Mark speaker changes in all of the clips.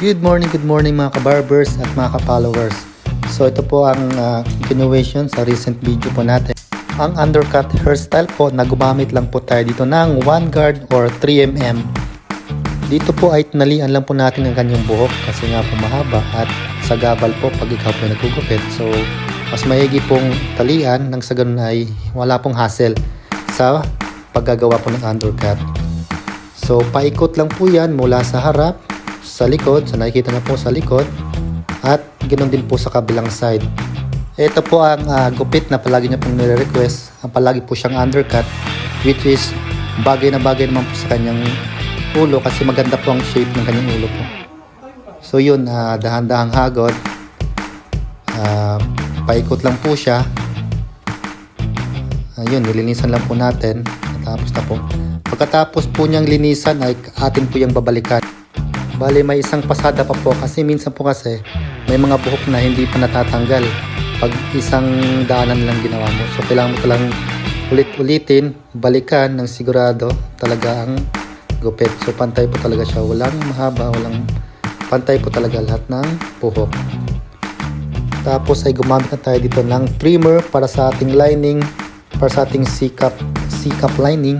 Speaker 1: Good morning mga kabarbers at mga ka-followers. So ito po ang continuation sa recent video po natin. Ang undercut hairstyle po na gumamit lang po tayo dito ng 1 guard or 3mm. Dito po ay tinalian lang po natin ang kanyang buhok kasi nga po mahaba at sa gabal po pag ikaw po nagugupit. So mas maigi pong talian nang sa ganun ay wala pong hassle sa paggagawa po ng undercut. So paikot lang po yan mula sa harap, sa likod, so nakikita na po sa likod, at ganoon din po sa kabilang side. Ito po ang gupit na palagi niya pong nire-request. Ang palagi po siyang undercut, which is bagay na bagay naman po sa kanyang ulo kasi maganda po ang shape ng kanyang ulo po. So yun, dahan-dahang hagod, paikot lang po siya. Ayun, nilinisan lang po natin. Tapos na po. Pagkatapos po niyang linisan ay atin po yung babalikan. Bali may isang pasada pa po kasi minsan po kasi may mga buhok na hindi pa natatanggal pag isang daanan lang ginawa mo. So kailangan mo talang ulit-ulitin, balikan ng sigurado talaga ang gupit. So pantay po talaga siya. Walang mahaba, walang pantay po talaga lahat ng buhok. Tapos ay gumamit na tayo dito ng trimmer para sa ating lining, para sa ating C-cup lining,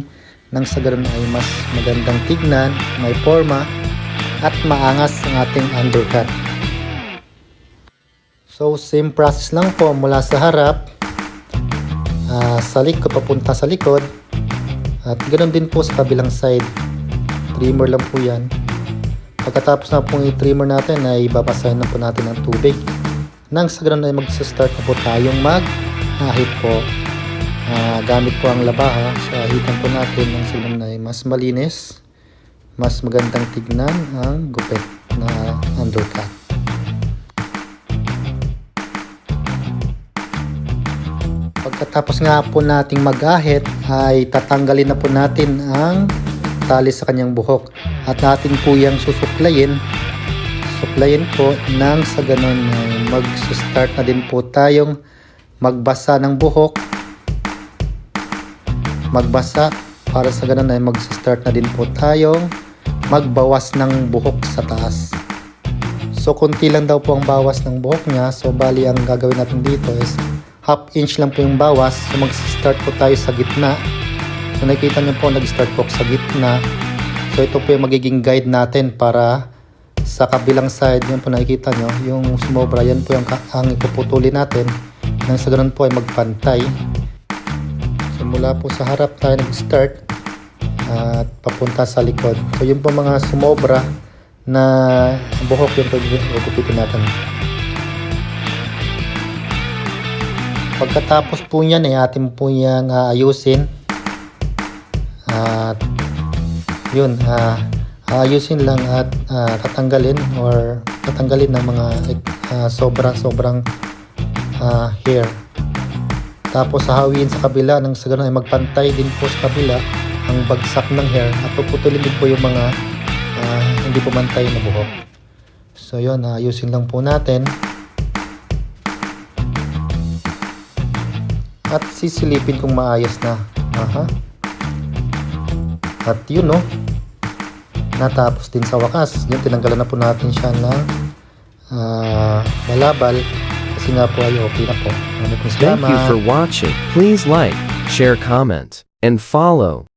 Speaker 1: nang sa ganoon ay mas magandang tignan, may forma at maangas ang ating undercut. So same process lang po mula sa harap, sa likod papunta sa likod, at ganoon din po sa kabilang side. Trimmer lang po yan. Pagkatapos na pong i-trimmer natin ay babasahin na po natin ng tubig. Nang sa ganoon ay mag-start na po tayong mag-ahit po. Gamit po ang labaha sa ahitan po natin ng sa ganoon ay mas malinis, mas magandang tignan ang gupit na undercut. Pagkatapos nga po nating mag-ahit ay tatanggalin na po natin ang tali sa kanyang buhok at natin po yung susuklayin po nang sa ganun ay mag-start na din po tayong magbasa ng buhok, para sa ganun ay mag-start na din po tayong magbawas ng buhok sa taas. So konti lang daw po ang bawas ng buhok niya, so bali ang gagawin natin dito is half inch lang po yung bawas. So mag-start po tayo sa gitna. So nakikita niyo po nag-start po sa gitna. So ito po yung magiging guide natin para sa kabilang side. Yan po nakikita nyo, yung sumobra, yan po yung ang ipuputulin natin nang sa ganun po ay magpantay. So mula po sa harap tayo nag-start at papunta sa likod. So yun po mga sumobra na buhok, yung gugupitin natin. Pagkatapos po niyan ay atin po yung ayusin. At yun, ayusin lang at tatanggalin ng mga sobrang hair. Tapos hahawin sa kabila nang sa ganun ay magpantay din po sa kabila ang bagsak ng hair at puputulin din po yung mga hindi pumantay na buhok. So yun, ayusin lang po natin at sisilipin kung maayos na. At yun, no, natapos din sa wakas. Yun, tinanggalan na po natin siya ng balabal kasi nga po ay okay na po.
Speaker 2: Thank you for watching. Please like, share, comment, and follow.